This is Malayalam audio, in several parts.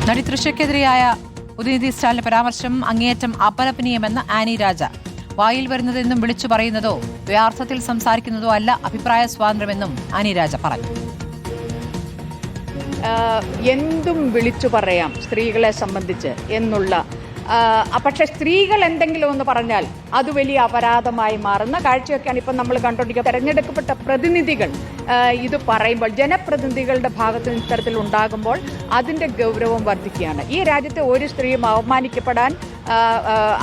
നടി തൃശയ്ക്കെതിരെയായ ഉദയനിധി സ്റ്റാലിന്റെ പരാമർശം അങ്ങേയറ്റം അപലപനീയമെന്ന് ആനി രാജ. വായിൽ വരുന്നതെന്നും വിളിച്ചു പറയുന്നതോ യഥാർത്ഥത്തിൽ സംസാരിക്കുന്നതോ അല്ല അഭിപ്രായ സ്വാതന്ത്ര്യമെന്നും ആനി രാജ പറഞ്ഞു. എന്തും വിളിച്ചു പറയാം സ്ത്രീകളെ സംബന്ധിച്ച് എന്നുള്ള, പക്ഷെ സ്ത്രീകൾ എന്തെങ്കിലും ഒന്ന് പറഞ്ഞാൽ അത് വലിയ അപരാധമായി മാറുന്ന കാഴ്ചയൊക്കെയാണ് ഇപ്പം നമ്മൾ കണ്ടുകൊണ്ടിരിക്കുക. തെരഞ്ഞെടുക്കപ്പെട്ട പ്രതിനിധികൾ ഇത് പറയുമ്പോൾ, ജനപ്രതിനിധികളുടെ ഭാഗത്ത് നിന്ന് ഇത്തരത്തിൽ ഉണ്ടാകുമ്പോൾ അതിൻ്റെ ഗൗരവം വർദ്ധിക്കുകയാണ്. ഈ രാജ്യത്തെ ഒരു സ്ത്രീയും അവമാനിക്കപ്പെടാൻ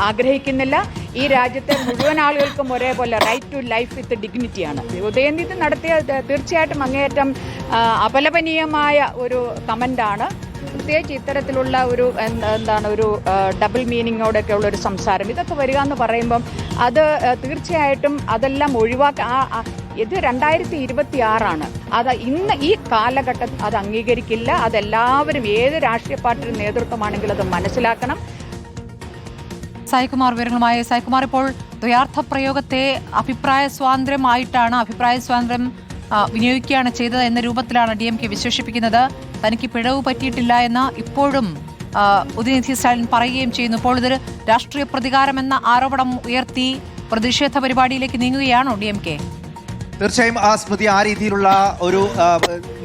ആഗ്രഹിക്കുന്നില്ല. ഈ രാജ്യത്തെ മുഴുവൻ ആളുകൾക്കും ഒരേപോലെ റൈറ്റ് ടു ലൈഫ് വിത്ത് ഡിഗ്നിറ്റിയാണ്. ഉദയനിധി നടത്തിയ തീർച്ചയായിട്ടും അങ്ങേയറ്റം അപലപനീയമായ ഒരു കമൻ്റാണ്. പ്രത്യേകിച്ച് ഇത്തരത്തിലുള്ള ഒരു ഒരു ഡബിൾ മീനിങ്ങോടൊക്കെ ഉള്ള ഒരു സംസാരം ഇതൊക്കെ വരിക എന്ന് പറയുമ്പം അത് തീർച്ചയായിട്ടും അതെല്ലാം ഇത് 2026 അത് ഇന്ന് ഈ കാലഘട്ടം അത് അംഗീകരിക്കില്ല. അതെല്ലാവരും, ഏത് രാഷ്ട്രീയ പാർട്ടിയുടെ നേതൃത്വമാണെങ്കിലും അത് മനസ്സിലാക്കണം. സായികുമാർ വിവരങ്ങളുമായി. സായികുമാർ, ഇപ്പോൾ ദ്വയാർത്ഥ പ്രയോഗത്തെ അഭിപ്രായ സ്വാതന്ത്ര്യമായിട്ടാണ്, അഭിപ്രായ സ്വാതന്ത്ര്യം വിനിയോഗിക്കുകയാണ് ചെയ്തത് എന്ന രൂപത്തിലാണ് DMK വിശേഷിപ്പിക്കുന്നത്. തനിക്ക് പിഴവ് പറ്റിയിട്ടില്ല എന്ന് ഇപ്പോഴും ഉദയനിധി സ്റ്റാലിൻ പറയുകയും ചെയ്യുന്നു. ഇപ്പോൾ ഇതൊരു രാഷ്ട്രീയ പ്രതികാരമെന്ന ആരോപണം ഉയർത്തി പ്രതിഷേധ പരിപാടിയിലേക്ക് നീങ്ങുകയാണോ DMK? തീർച്ചയായും സ്മൃതി, ആ രീതിയിലുള്ള ഒരു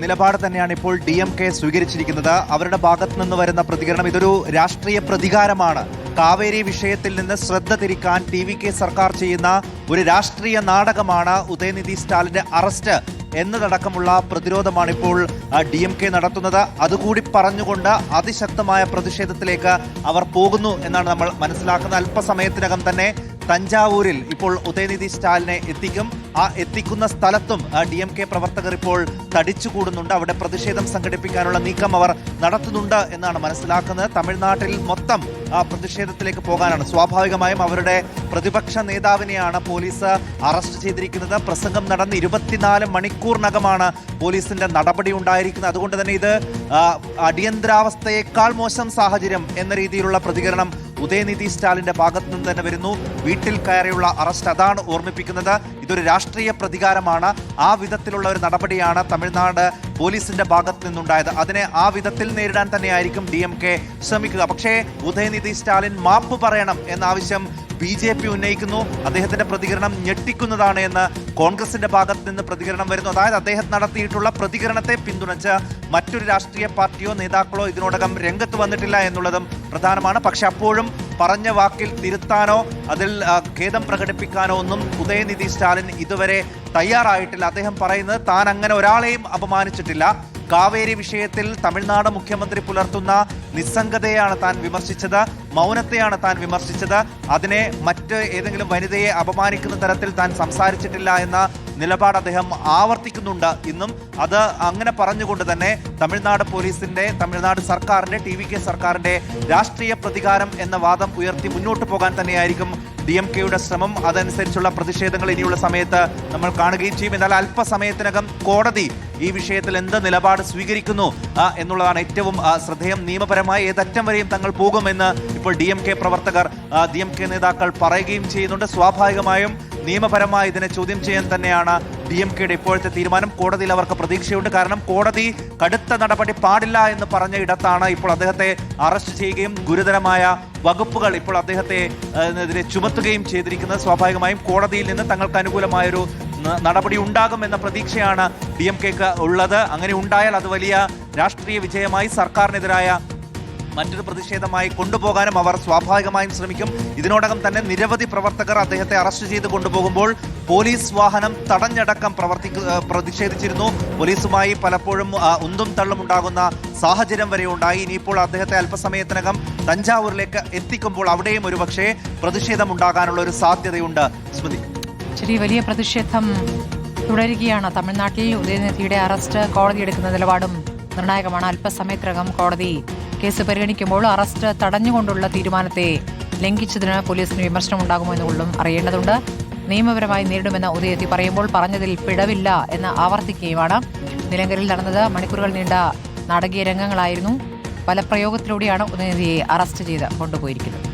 നിലപാട് തന്നെയാണ് ഇപ്പോൾ DMK സ്വീകരിച്ചിരിക്കുന്നത്. അവരുടെ ഭാഗത്തു നിന്ന് വരുന്ന പ്രതികരണം ഇതൊരു രാഷ്ട്രീയ പ്രതികാരമാണ്. കാവേരി വിഷയത്തിൽ നിന്ന് ശ്രദ്ധ തിരിക്കാൻ TVK സർക്കാർ ചെയ്യുന്ന ഒരു രാഷ്ട്രീയ നാടകമാണ് ഉദയനിധി സ്റ്റാലിന്റെ അറസ്റ്റ് എന്നതടക്കമുള്ള പ്രതിരോധമാണ് ഇപ്പോൾ DMK നടത്തുന്നത്. അതുകൂടി പറഞ്ഞുകൊണ്ട് അതിശക്തമായ പ്രതിഷേധത്തിലേക്ക് അവർ പോകുന്നു എന്നാണ് നമ്മൾ മനസ്സിലാക്കുന്നത്. അല്പസമയത്തിനകം തന്നെ തഞ്ചാവൂരിൽ ഇപ്പോൾ ഉദയനിധി സ്റ്റാലിനെ എത്തിക്കും. ആ എത്തിക്കുന്ന സ്ഥലത്തും DMK പ്രവർത്തകർ ഇപ്പോൾ തടിച്ചുകൂടുന്നുണ്ട്. അവിടെ പ്രതിഷേധം സംഘടിപ്പിക്കാനുള്ള നീക്കം അവർ നടത്തുന്നുണ്ട് എന്നാണ് മനസ്സിലാക്കുന്നത്. തമിഴ്നാട്ടിൽ മൊത്തം പ്രതിഷേധത്തിലേക്ക് പോകാനാണ്. സ്വാഭാവികമായും അവരുടെ പ്രതിപക്ഷ നേതാവിനെയാണ് പോലീസ് അറസ്റ്റ് ചെയ്തിരിക്കുന്നത്. പ്രസംഗം നടന്ന് 24 മണിക്കൂറിനകമാണ് പോലീസിന്റെ നടപടി ഉണ്ടായിരിക്കുന്നത്. അതുകൊണ്ട് തന്നെ ഇത് അടിയന്തരാവസ്ഥയേക്കാൾ മോശം സാഹചര്യം എന്ന രീതിയിലുള്ള പ്രതികരണം ഉദയനിധി സ്റ്റാലിന്റെ ഭാഗത്തു നിന്ന് തന്നെ വരുന്നു. വീട്ടിൽ കയറിയുള്ള അറസ്റ്റ് അതാണ് ഓർമ്മിപ്പിക്കുന്നത്. ഇതൊരു രാഷ്ട്രീയ പ്രതികാരമാണ്. ആ വിധത്തിലുള്ള ഒരു നടപടിയാണ് തമിഴ്നാട് പോലീസിന്റെ ഭാഗത്തു നിന്നുണ്ടായത്. അതിനെ ആ വിധത്തിൽ നേരിടാൻ തന്നെയായിരിക്കും DMK ശ്രമിക്കുക. പക്ഷേ ഉദയനിധി സ്റ്റാലിൻ മാപ്പ് പറയണം എന്ന ആവശ്യം BJP ഉന്നയിക്കുന്നു. അദ്ദേഹത്തിന്റെ പ്രതികരണം ഞെട്ടിക്കുന്നതാണ് എന്ന് കോൺഗ്രസിന്റെ ഭാഗത്ത് നിന്ന് പ്രതികരണം വരുന്നു. അതായത് അദ്ദേഹം നടത്തിയിട്ടുള്ള പ്രതികരണത്തെ പിന്തുണച്ച് മറ്റൊരു രാഷ്ട്രീയ പാർട്ടിയോ നേതാക്കളോ ഇതിനോടകം രംഗത്ത് വന്നിട്ടില്ല എന്നുള്ളതും പ്രധാനമാണ്. പക്ഷെ അപ്പോഴും പറഞ്ഞ വാക്കിൽ തിരുത്താനോ അതിൽ ഖേദം പ്രകടിപ്പിക്കാനോ ഒന്നും ഉദയനിധി സ്റ്റാലിൻ ഇതുവരെ തയ്യാറായിട്ടില്ല. അദ്ദേഹം പറയുന്നത് താൻ അങ്ങനെ ഒരാളെയും അപമാനിച്ചിട്ടില്ല. കാവേരി വിഷയത്തിൽ തമിഴ്നാട് മുഖ്യമന്ത്രി പുലർത്തുന്ന നിസ്സംഗതയാണ് താൻ വിമർശിച്ചത്, മൗനത്തെയാണ് താൻ വിമർശിച്ചത്. അതിനെ മറ്റ് ഏതെങ്കിലും വനിതയെ അപമാനിക്കുന്ന തരത്തിൽ താൻ സംസാരിച്ചിട്ടില്ല എന്ന നിലപാട് അദ്ദേഹം ആവർത്തിക്കുന്നുണ്ട് ഇന്നും. അത് അങ്ങനെ പറഞ്ഞുകൊണ്ട് തന്നെ തമിഴ്നാട് സർക്കാരിന്റെ TVK സർക്കാരിന്റെ രാഷ്ട്രീയ പ്രതികാരം എന്ന വാദം ഉയർത്തി മുന്നോട്ട് പോകാൻ തന്നെയായിരിക്കും DMKയുടെ ശ്രമം. അതനുസരിച്ചുള്ള പ്രതിഷേധങ്ങൾ ഇനിയുള്ള സമയത്ത് നമ്മൾ കാണുകയും ചെയ്യും. എന്നാൽ അല്പസമയത്തിനകം കോടതി ഈ വിഷയത്തിൽ എന്ത് നിലപാട് സ്വീകരിക്കുന്നു എന്നുള്ളതാണ് ഏറ്റവും ശ്രദ്ധേയം. നിയമപരമായി ഏതറ്റം വരെയും തങ്ങൾ പോകുമെന്ന് ഇപ്പോൾ DMK പ്രവർത്തകർ, DMK നേതാക്കൾ പറയുകയും ചെയ്യുന്നുണ്ട്. സ്വാഭാവികമായും നിയമപരമായി ഇതിനെ ചോദ്യം ചെയ്യാൻ തന്നെയാണ് DMKയുടെ ഇപ്പോഴത്തെ തീരുമാനം. കോടതിയിൽ അവർക്ക് പ്രതീക്ഷയുണ്ട്. കാരണം കോടതി കടുത്ത നടപടി പാടില്ല എന്ന് പറഞ്ഞ ഇടത്താണ് ഇപ്പോൾ അദ്ദേഹത്തെ അറസ്റ്റ് ചെയ്യുകയും ഗുരുതരമായ വകുപ്പുകൾ ഇപ്പോൾ അദ്ദേഹത്തിനെതിരെ ചുമത്തുകയും ചെയ്തിരിക്കുന്നത്. സ്വാഭാവികമായും കോടതിയിൽ നിന്ന് തങ്ങൾക്ക് അനുകൂലമായൊരു നടപടി ഉണ്ടാകുമെന്ന പ്രതീക്ഷയാണ് DMKക്ക് ഉള്ളത്. അങ്ങനെ ഉണ്ടായാൽ അത് വലിയ രാഷ്ട്രീയ വിജയമായി സർക്കാരിനെതിരായ മറ്റൊരു പ്രതിഷേധമായി കൊണ്ടുപോകാനും അവർ സ്വാഭാവികമായും ശ്രമിക്കും. ഇതിനോടകം തന്നെ നിരവധി പ്രവർത്തകർ അദ്ദേഹത്തെ അറസ്റ്റ് ചെയ്ത് കൊണ്ടുപോകുമ്പോൾ പോലീസ് വാഹനം തടഞ്ഞടക്കം പ്രതിഷേധിച്ചിരുന്നു. പോലീസുമായി പലപ്പോഴും ഉന്തും തള്ളും ഉണ്ടാകുന്ന സാഹചര്യം വരെ ഉണ്ടായി. ഇനിയിപ്പോൾ അദ്ദേഹത്തെ അല്പസമയത്തിനകം തഞ്ചാവൂരിലേക്ക് എത്തിക്കുമ്പോൾ അവിടെയും ഒരുപക്ഷെ പ്രതിഷേധം ഉണ്ടാകാനുള്ള ഒരു സാധ്യതയുണ്ട്. സ്മൃതി, ശരി, വലിയ പ്രതിഷേധം തുടരുകയാണ് തമിഴ്നാട്ടിൽ. ഉദയനിധിയുടെ അറസ്റ്റ് കോടതി എടുക്കുന്ന നിലപാടും നിർണായകമാണ്. അല്പസമയത്തിനകം കോടതി കേസ് പരിഗണിക്കുമ്പോൾ അറസ്റ്റ് തടഞ്ഞുകൊണ്ടുള്ള തീരുമാനത്തെ ലംഘിച്ചതിന് പോലീസിന് വിമർശനം ഉണ്ടാകുമോ എന്നുള്ളതും അറിയേണ്ടതുണ്ട്. നിയമപരമായി നേരിടുമെന്ന് ഉദയനിധി പറയുമ്പോൾ പറഞ്ഞതിൽ പിഴവില്ല എന്ന് ആവർത്തിക്കുകയുമാണ്. നിലങ്കലിൽ നടന്നത് മണിക്കൂറുകൾ നീണ്ട നാടകീയ രംഗങ്ങളായിരുന്നു. ബലപ്രയോഗത്തിലൂടെയാണ് ഉദയനിധിയെ അറസ്റ്റ് ചെയ്ത് കൊണ്ടുപോയിരിക്കുന്നത്.